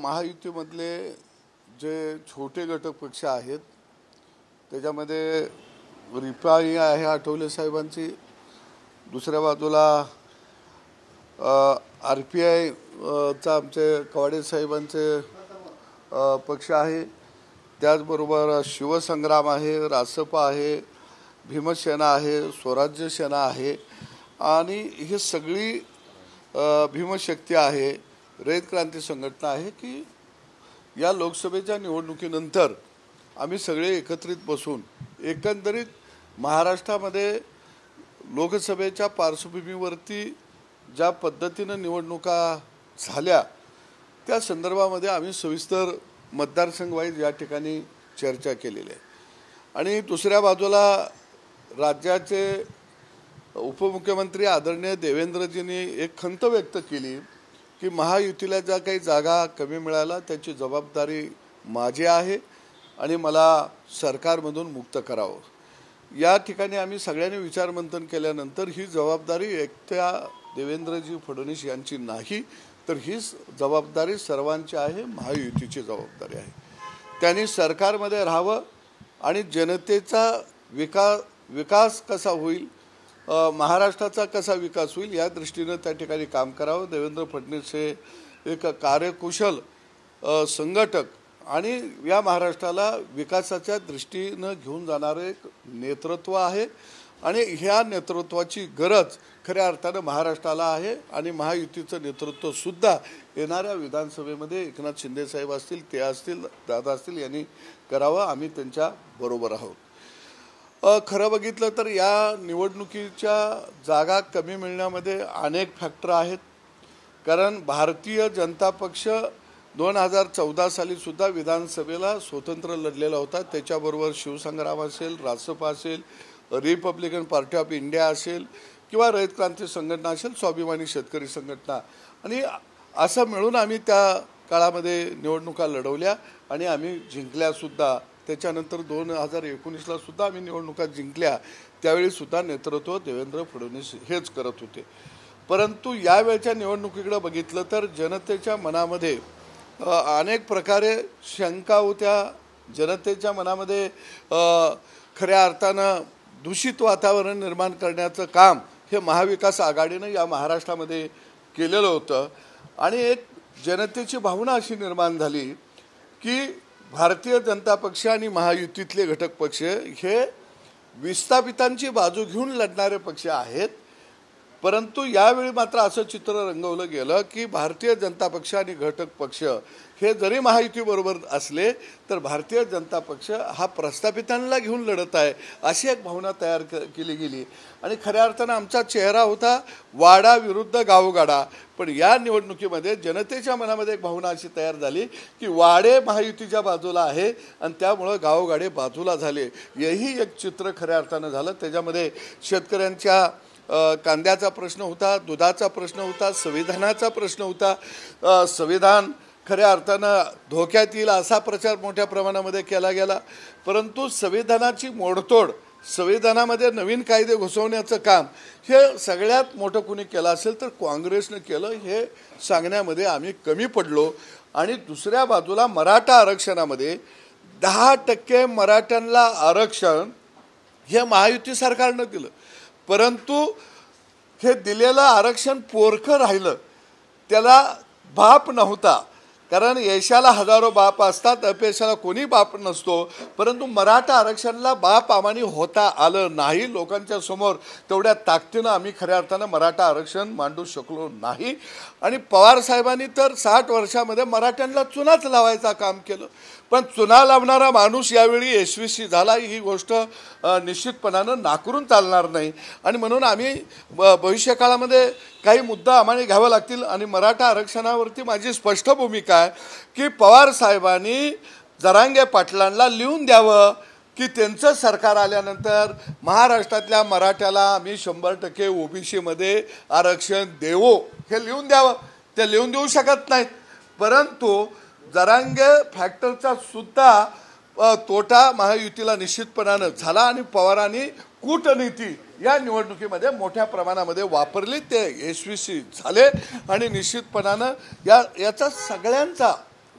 महायुतीमधले जे छोटे घटक पक्ष आहेत त्याच्यामध्ये रिपाई आहे आठवले साहेबांची, दुसऱ्या बाजूला RPI चा आमचे कवाडे साहेबांचे पक्ष आहे, त्याचबरोबर शिवसंग्राम आहे, रासपा आहे, भीमसेना आहे, स्वराज्य सेना आहे आणि ही सगळी भीमशक्ती आहे, रयत क्रांती संघटना आहे की या लोकसभेच्या निवडणुकीनंतर आम्ही सगळे एकत्रित बसून एकंदरीत महाराष्ट्रामध्ये लोकसभेच्या पार्श्वभूमीवरती ज्या पद्धतीने निवडणुका झाल्या त्या संदर्भामध्ये आम्ही सविस्तर मतदारसंघ वाईज या ठिकाणी चर्चा केलेली आहे। आणि दुसऱ्या बाजूला राज्याचे उपमुख्यमंत्री आदरणीय देवेंद्रजींनी एक खंत व्यक्त केली की महायुतीला ज्या काही जागा कमी मिळाल्या त्याची जबाबदारी माझी आहे आणि मला सरकारमधून मुक्त करावं। या ठिकाणी आम्ही सगळ्यांनी विचारमंथन केल्यानंतर ही जबाबदारी एकट्या देवेंद्रजी फडणवीस यांची नाही, तर ही जबाबदारी सर्वांची आहे, महायुतीची जबाबदारी आहे। त्यांनी सरकारमध्ये राहावं आणि जनतेचा विकास कसा होईल, महाराष्ट्राचा कसा विकास होईल या दृष्टीने त्या ठिकाणी काम करावं। देवेंद्र फडणवीस हे एक कार्यकुशल संघटक आणि या महाराष्ट्राला विकासाच्या दृष्टीने घेऊन जाणारे एक नेतृत्व आहे आणि ह्या नेतृत्वाची गरज खऱ्या अर्थाने महाराष्ट्राला आहे आणि महायुतीचं नेतृत्व सुद्धा येणाऱ्या विधानसभेमध्ये एकनाथ शिंदे साहेब असतील, ते असतील, दादा असतील यांनी करावं। आम्ही त्यांच्या बरोबर आहोत। खरं बघितलं तर या निवडणुकीच्या जागा कमी मिळण्यामध्ये अनेक फॅक्टर आहेत, कारण भारतीय जनता पक्ष 2014 साली सुद्धा विधानसभेला स्वतंत्र लढलेला होता। त्याच्याबरोबर शिवसंग्राम असेल, रासपा असेल, रिपब्लिकन पार्टी ऑफ इंडिया असेल किंवा रयत क्रांती संघटना असेल, स्वाभिमानी शेतकरी संघटना, आणि असं मिळून आम्ही त्या काळामध्ये निवडणुका लढवल्या आणि आम्ही जिंकल्यासुद्धा। त्याच्यानंतर 2019ला सुद्धा आम्ही निवडणुका जिंकल्या, त्यावेळी सुद्धा नेतृत्व देवेंद्र फडणवीस हेच करत होते। परंतु यावेळच्या निवडणुकीकडे बघितलं तर जनतेच्या मनामध्ये अनेक प्रकारे शंका होत्या, जनतेच्या मनामध्ये खऱ्या अर्थानं दूषित वातावरण निर्माण करण्याचं काम हे महाविकास आघाडीनं या महाराष्ट्रामध्ये केलेलं होतं आणि एक जनतेची भावना अशी निर्माण झाली की भारतीय जनता पक्ष आणि महायुतीतले घटक पक्ष हे विस्थापितांची बाजू घेऊन लढणारे पक्ष आहेत। परंतु यावेळी मात्र असं चित्र रंगवलं गेलं की भारतीय जनता पक्ष आणि घटक पक्ष हे जरी महायुतीबरोबर असले तर भारतीय जनता पक्ष हा प्रस्थापितांना घेऊन लढत आहे अशी एक भावना तयार केली गेली आणि खऱ्या अर्थानं आमचा चेहरा होता वाडा विरुद्ध गावगाडा। पण या निवडणुकीमध्ये जनतेच्या मनामध्ये एक भावना अशी तयार झाली की वाडे महायुतीच्या बाजूला आहे आणि त्यामुळं गावगाडे बाजूला झाले, हेही एक चित्र खऱ्या अर्थानं झालं। त्याच्यामध्ये शेतकऱ्यांच्या कांद्याचा प्रश्न होता, दुधाचा प्रश्न होता, संविधानाचा प्रश्न होता। संविधान खऱ्या अर्थानं धोक्यात येईल असा प्रचार मोठ्या प्रमाणामध्ये केला गेला, परंतु संविधानाची मोडतोड, संविधानामध्ये नवीन कायदे घुसवण्याचं काम हे सगळ्यात मोठं कुणी केलं असेल तर काँग्रेसनं केलं, हे सांगण्यामध्ये आम्ही कमी पडलो। आणि दुसऱ्या बाजूला मराठा आरक्षणामध्ये 10% मराठ्यांना आरक्षण हे महायुती सरकारनं दिलं, परंतु हे दिलेलं आरक्षण पोरखं राहिलं, त्याला बाप नव्हता। कारण यशाला हजारो बाप असतात, अपयशाला कोणी बाप नसतो, परंतु मराठा आरक्षणाला बाप आम्हाने होता आलं नाही। लोकांच्या समोर तेवढ्या ताकदीनं आम्ही खऱ्या अर्थानं मराठा आरक्षण मांडू शकलो नाही आणि पवार साहेबांनी तर 60 वर्षामध्ये मराठ्यांना चुनाच लावायचं काम केलं, पण चुना लावणारा माणूस यावेळी यशस्वी झाला ही गोष्ट निश्चितपणानं नाकारून चालणार नाही। आणि म्हणून आम्ही भविष्यकाळामध्ये काही मुद्दा आम्हाला घ्यावे लागतील आणि मराठा आरक्षणावरती माझी स्पष्ट भूमिका आहे की पवार साहेबांनी जरांगे पाटलांना लिहून द्यावं की त्यांचं सरकार आल्यानंतर महाराष्ट्रातल्या मराठ्याला आम्ही 100% OBC आरक्षण देऊ, हे लिहून द्यावं। ते लिहून देऊ शकत नाहीत, परंतु जरांगे फॅक्टरचा सुद्धा तोटा महायुतीला निश्चितपणानं झाला आणि पवारांनी कूटनीती या निवडणुकीमध्ये मोठ्या प्रमाणामध्ये वापरली, ते यशस्वी झाले आणि निश्चितपणानं याचा सगळ्यांचा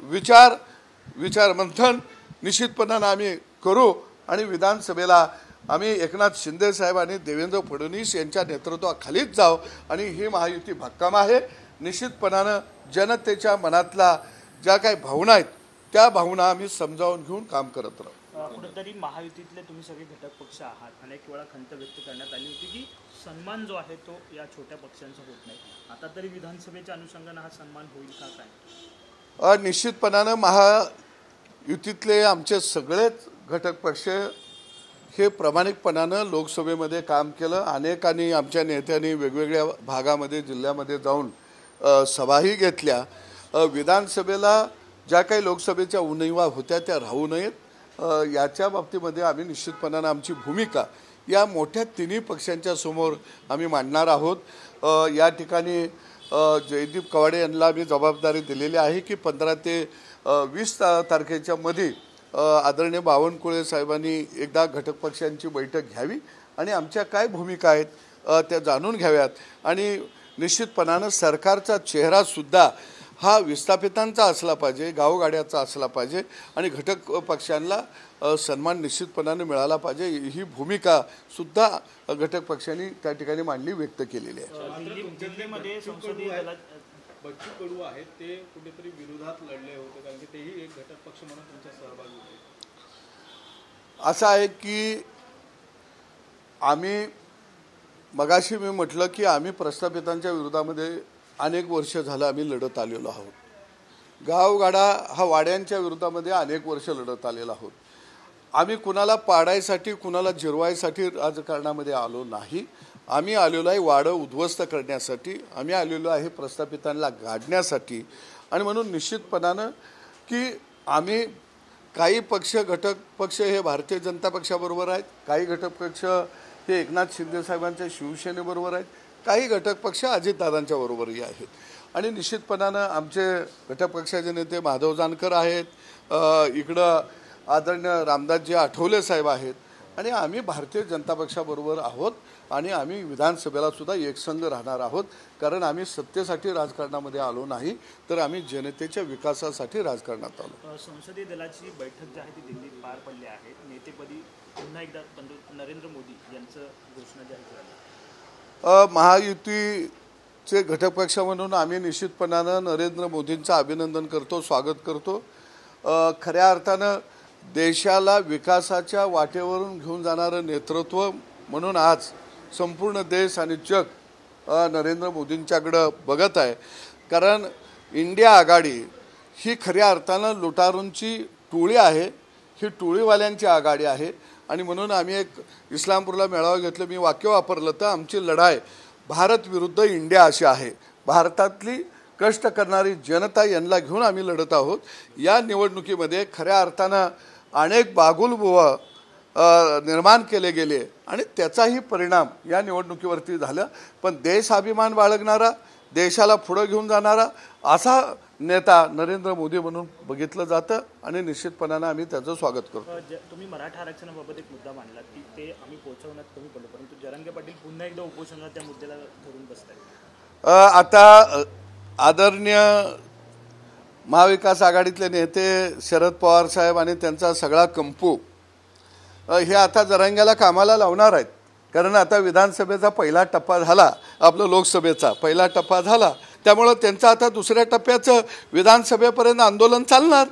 विचार मंथन निश्चितपणानं आम्ही करू आणि विधानसभेला आम्ही एकनाथ शिंदे साहेब आणि देवेंद्र फडणवीस यांच्या नेतृत्वाखालीच जाऊ आणि ही महायुती भक्कम आहे। निश्चितपणानं जनतेच्या मनातला ज्या काही भावना आहेत त्या भावना आम्ही समजावून घेऊन काम करत राहू। कुठेतरी महायुतीतले तुम्ही सगळे घटक पक्ष आहात, अनेक वेळा खंत व्यक्त करण्यात आली होती की सन्मान जो आहे तो या छोट्या पक्षांचा होत नाही, आता तरी विधानसभेच्या अनुषंगाने हा सन्मान होईल का काय? निश्चितपणानं महायुतीतले आमचे सगळेच घटक पक्ष हे प्रामाणिकपणानं लोकसभेमध्ये काम केलं। अनेकांनी आमच्या नेत्यांनी वेगवेगळ्या भागामध्ये जिल्ह्यामध्ये जाऊन सभाही घेतल्या। विधानसभेला ज्या काही लोकसभेच्या उणिवा होत्या त्या राहू नयेत याच्या बाबतीमध्ये आम्ही निश्चितपणानं आमची भूमिका या मोठ्या तिन्ही पक्षांच्या समोर आम्ही मांडणार आहोत। या ठिकाणी जयदीप कवाडे यांना मी जबाबदारी दिलेली आहे की 15 ते 20 तारखेच्या मध्ये आदरणीय बावनकुळे साहेबांनी एकदा घटक पक्षांची बैठक घ्यावी आणि आमच्या काय भूमिका आहेत त्या जाणून घ्याव्यात आणि निश्चितपणानं सरकारचा चेहरासुद्धा हा विस्थापितांचा असला पाहिजे, गावगाड्याचा असला पाहिजे आणि घटक पक्षांना सन्मान निश्चितपणाने मिळाला पाहिजे। ही भूमिका सुद्धा घटक पक्षांनी त्या ठिकाणी मांडली व्यक्त केलेली आहे। दिल्लीमध्ये संसदीय बच्चू कडू आहेत ते कुठेतरी विरोधात लढले होते कारण की तेही एक घटक पक्ष म्हणून तुमच्या सहभागी होते। असं आहे की आम्ही मगाशी मी म्हटलं की आम्ही प्रस्थापितांच्या विरोधामध्ये अनेक वर्ष झालं आम्ही लढत आलेलो आहोत। गावगाडा हा वाड्यांच्या विरोधामध्ये अनेक वर्ष लढत आलेलो आहोत। आम्ही कुणाला पाडायसाठी कुणाला जिरवायसाठी राजकारणामध्ये आलो नाही। आम्ही आलेलो आहे वाडं उद्ध्वस्त करण्यासाठी, आम्ही आलेलो आहे प्रस्थापितांना गाडण्यासाठी आणि म्हणून निश्चितपणानं की आम्ही काही पक्ष घटक पक्ष हे भारतीय जनता पक्षाबरोबर आहेत, काही घटक पक्ष हे एकनाथ शिंदे साहेबांच्या शिवसेनेबरोबर आहेत, काही घटक पक्ष अजितदादांच्या बरोबरही आहेत आणि निश्चितपणानं आमचे घटक पक्षाचे नेते माधव जानकर आहेत, इकडं आदरणीय रामदासजी आठवले साहेब आहेत आणि आम्ही भारतीय जनता पक्षाबरोबर आहोत आणि आम्ही विधानसभेला सुद्धा एकसंघ राहणार आहोत कारण आम्ही सत्तेसाठी राजकारणामध्ये आलो नाही तर आम्ही जनतेच्या विकासासाठी राजकारणात आलो। संसदीय दलाची बैठक जी आहे ती दिल्लीत पार पडली आहे। नेतेपदी पुन्हा एकदा नरेंद्र मोदी यांचं घोषणा जाहीर झाली। महायुतीचे घटक पक्ष म्हणून आम्ही निश्चितपणानं नरेंद्र मोदींचं अभिनंदन करतो, स्वागत करतो। खऱ्या अर्थानं देशाला विकासाच्या वाटेवरून घेऊन जाणारं नेतृत्व म्हणून आज संपूर्ण देश आणि जग नरेंद्र मोदींच्याकडं बघत आहे कारण इंडिया आघाडी ही खऱ्या अर्थानं लुटारूंची टोळी आहे, ही टोळीवाल्यांची आघाडी आहे आणि म्हणून आम्ही एक इस्लामपूरला मेळावा घेतलं, मी वाक्य वापरलं तर आमची लढाई भारत विरुद्ध इंडिया अशी आहे। भारतातली कष्ट करणारी जनता यांना घेऊन आम्ही लढत आहोत। या निवडणुकीमध्ये खऱ्या अर्थानं अनेक बागुलबुवा निर्माण केले गेले आणि त्याचाही परिणाम या निवडणुकीवरती झाला, पण देशाभिमान बाळगणारा, देशाला पुढे घेऊन जाणारा असा नेता नरेंद्र मोदी म्हणून बघितलं जातं आणि निश्चितपणाने आम्ही त्याचं स्वागत करतो। तुम्ही मराठा आरक्षणाबाबत एक मुद्दा मांडला की ते आम्ही पोहोचवण्यात कमी पडलो, परंतु जरांगे पाटील पुन्हा एकदा उपोषणाला त्या मुद्द्याला धरून बसतात। आता आदरणीय महाविकास आघाडीतले नेते शरद पवार साहेब आणि त्यांचा सगळा कंपू हे आता जरांग्याला कामाला लावणार आहेत कारण आता विधानसभेचा पहिला टप्पा झाला, आपलं लोकसभेचा पहिला टप्पा झाला, त्यामुळं त्यांचं आता दुसऱ्या टप्प्याचं विधानसभेपर्यंत आंदोलन चालणार।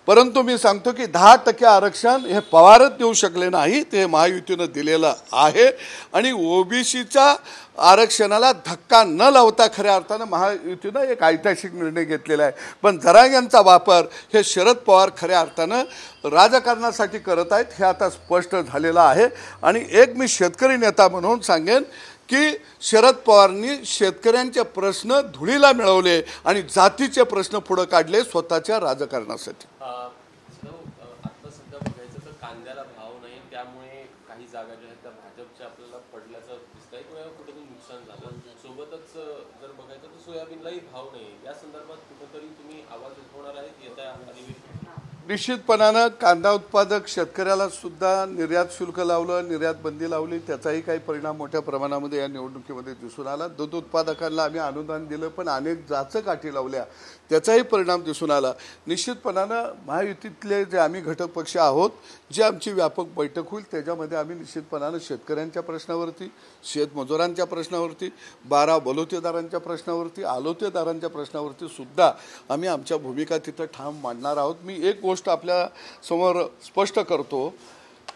परंतु मी सांगतो की 10% आरक्षण हे पवारच देऊ शकले नाही, ते महायुतीनं दिलेलं आहे आणि ओबीसीच्या आरक्षणाला धक्का न लावता खऱ्या अर्थानं महायुतीनं एक ऐतिहासिक निर्णय घेतलेला आहे। पण जरांग्यांचा वापर हे शरद पवार खऱ्या अर्थानं राजकारणासाठी करत आहेत हे आता स्पष्ट झालेलं आहे आणि एक मी शेतकरी नेता म्हणून सांगेन की शरद पवारांनी शेतकऱ्यांचे प्रश्न धुळीला मिळवले आणि जातीचे प्रश्न पुढे काढले स्वतःच्या राजकारणासाठी। आता सध्या बघायचं तर कांद्याला भाव नाही, त्यामुळे काही जागा ज्या आहेत त्या भाजपच्या आपल्याला पडल्याचं दिसतंय किंवा कुठेतरी नुकसान झालं। सोबतच जर बघायचं तर सोयाबीनलाही भाव नाही, या संदर्भात कुठेतरी तुम्ही आवाज उठवणार आहेत येत्या अधिवेशनात? निश्चितपणानं कांदा उत्पादक शेतकऱ्याला सुद्धा निर्यात शुल्क लावलं, निर्यात बंदी लावली, त्याचाही काही परिणाम मोठ्या प्रमाणामध्ये या निवडणुकीमध्ये दिसून आला. दूध उत्पादकांना आम्ही अनुदान दिलं, पण अनेक जाचं काठी लावल्या, त्याचाही परिणाम दिसून आला. निश्चितपणानं महायुतीतले जे आम्ही घटक पक्ष आहोत, जे आमची व्यापक बैठक होईल त्याच्यामध्ये आम्ही निश्चितपणानं शेतकऱ्यांच्या प्रश्नावरती, शेतमजुरांच्या प्रश्नावरती, 12 बलुतेदारांच्या प्रश्नावरती, आलोतेदारांच्या प्रश्नावरती सुद्धा आम्ही आमच्या भूमिका तिथं ठाम मांडणार आहोत. मी एक गोष्ट आपल्या समोर स्पष्ट करतो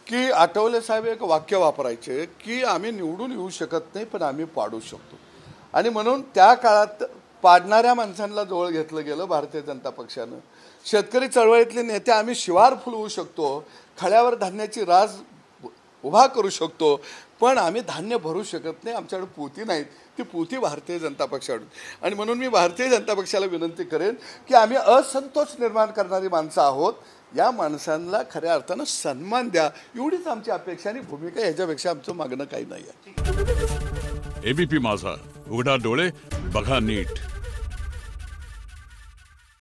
की आठवले साहेब एक वाक्य वापरायचे की आम्ही निवडून येऊ शकत नाही, पण आम्ही पाडू शकतो. आणि म्हणून त्या काळात पाडणाऱ्या माणसांना जवळ घेतलं गेलं भारतीय जनता पक्षानं. शेतकरी चळवळीतले नेते आम्ही शिवार फुलवू शकतो, खळ्यावर धान्याची राज उभा करू शकतो, पण आम्ही धान्य भरू शकत नाही. आमच्याकडे पोती नाहीत, ती पोती भारतीय जनता पक्षाकडून. आणि म्हणून मी भारतीय जनता पक्षाला विनंती करेन की आम्ही असंतोष निर्माण करणारी माणसं आहोत, या माणसांना खऱ्या अर्थानं सन्मान द्या, एवढीच आमची अपेक्षा आणि भूमिका. याच्यापेक्षा आमचं मागणं काही नाही आहे. एबीपी माझा, उघडा डोळे बघा नीट.